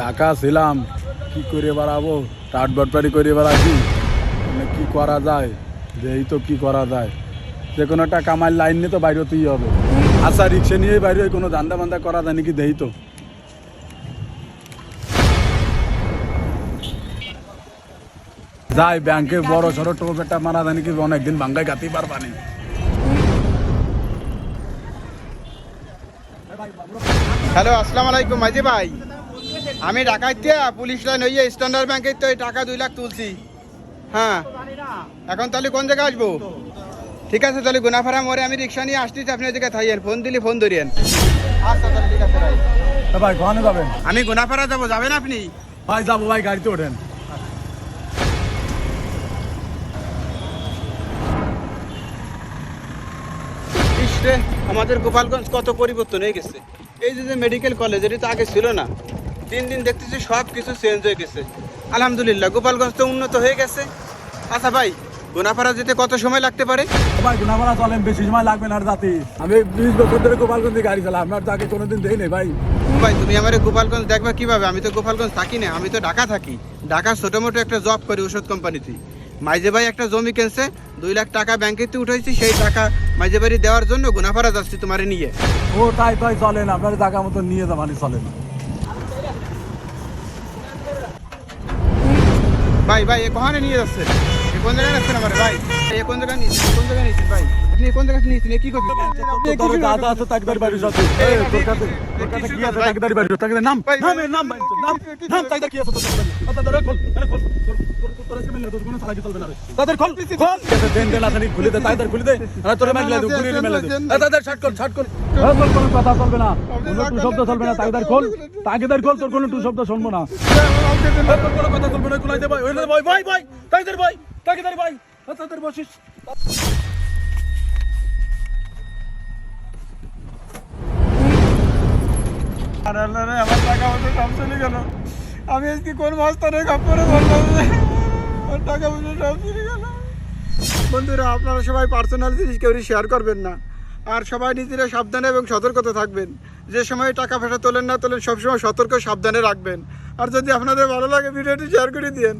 ঢাকা ছিলাম, কি করে বেড়াবো, টাট বাটপারি করে বেড়াচ্ছি, মানে কি করা যায়, এই তো কি করা যায়, যে কোনো একটা কামার লাইন নিয়ে তো বাইরেতেই হবে। আচ্ছা রিক্সা নিয়েই বাইরে কোনো ধান্দা বান্দা করা যায় নাকি দেই তো। যাই ব্যাংকে বড় সড়ো টোপ একটা মারা যায় নাকি, অনেকদিন বাঙ্গায় গাতেই পারবানি। হ্যালো, আসসালামু আলাইকুম মাঝি ভাই। আমি ঢাকাইতে পুলিশ লাইন হইয়ে স্ট্যান্ডার্ড ব্যাংকের তো এই টাকা 2 লাখ তুলছি। হ্যাঁ, এখন তাহলে কোন জায়গায় আসবো? ঠিক আছে, তাহলে গুনাফাড়া মোড়ে আমি রিক্সা নিয়ে আসতেছি, আপনি ওই জায়গায় থাইয়েন, ফোন দিলে ফোন ধরিয়েন। আচ্ছা তাহলে ঠিক আছে ভাই। ভাই কখনো যাবেন? আমি গুনাফাড়া যাবো, যাবেন আপনি? ভাই যাবো ভাই, গাড়িতে ওঠেন। ইসরে, আমাদের গোপালগঞ্জ কত পরিবর্তন হয়ে গেছে। এই যে মেডিকেল কলেজ, এটা তো আগে ছিল না। দিন দিন দেখতেছি সব কিছু চেঞ্জ হয়ে গেছে। আলহামদুলিল্লাহ, গোপালগঞ্জ তো উন্নত হয়ে গেছে। আচ্ছা ভাই, গুনাফাড়া যেতে কত সময় লাগতে পারে? ভাই গুনাফাড়া চলেন, বেশি সময় লাগবে না। আর জাতি আমি 20 বছর ধরে গোপালগঞ্জে গাড়ি চালাই, আপনার তো আগে কোনোদিন দেই নাই ভাই। ভাই তুমি আমার গোপালগঞ্জ দেখবা কিভাবে? আমি তো গোপালগঞ্জ থাকি না, আমি তো ঢাকা থাকি। ঢাকা ছোট মোটো একটা জব করি ওষুধ কোম্পানিতে। মাইজে ভাই একটা জমি কিনছে, 2 লাখ টাকা ব্যাংকেতে উঠাইছি, সেই টাকা মাইজে বাড়ি দেওয়ার জন্য গুনাফাড়া যাচ্ছি তোমারে নিয়ে। ও তাই তাই চলেন, আপনার জায়গা মতো নিয়ে যাবানি চলেন। ভাই ভাই এ কখনো নিয়ে যাচ্ছে? এ কোন জায়গায় যাচ্ছেন আমার ভাই? এ কোন জায়গায় নিয়েছেন? কোন জায়গায় নিয়েছেন ভাই? আপনি কোন জায়গায় নিয়েছেন? কি করবেন? তোর দাদা আছে তাকদার বাড়ির সাথে। এই তোর কাছে কি আছে তাকদার বাড়ির? তাকদার নাম নাম এর নাম ভাই, নাম তাকদার কি আছে তোর কাছে? আচ্ছা দাদা খোল, আরে খোল, তোর আজকে মিললে তোর কোনো চালাকি চলবে না রে। তাদের খোল খোল, দেন দেন আসানি খুলে দে, তাকদার খুলে দে। আরে তোরে মাইলে দে, গুলি মেলে দে। আরে তাদের শার্ট কর, শার্ট কর। তোর কোনো কথা চলবে না, কোনো টু শব্দ চলবে না। তাকদার খোল, তাকদার খোল, তোর কোনো টু শব্দ শুনবো না। তোর কোনো কথা চলবে না, কুলাই দে ভাই, ওই ভাই ভাই ভাই, তাকদার ভাই, তাকদার ভাই, তাকদার বসিস। আর আল্লাহ রে, আমার টাকা পয়সা সব চলে গেল। আমি আজকে কোন মাস্টারের কাপড়ে ধরলাম, আমার টাকা পয়সা সব চলে গেল। বন্ধুরা, আপনারা সবাই পার্সোনাল জিনিস কেউ শেয়ার করবেন না, আর সবাই নিজেরা সাবধানে এবং সতর্কতা থাকবেন। যে সময় টাকা পয়সা তোলেন না তোলেন, সবসময় সতর্ক সাবধানে রাখবেন। আর যদি আপনাদের ভালো লাগে, ভিডিওটি শেয়ার করে দিয়েন।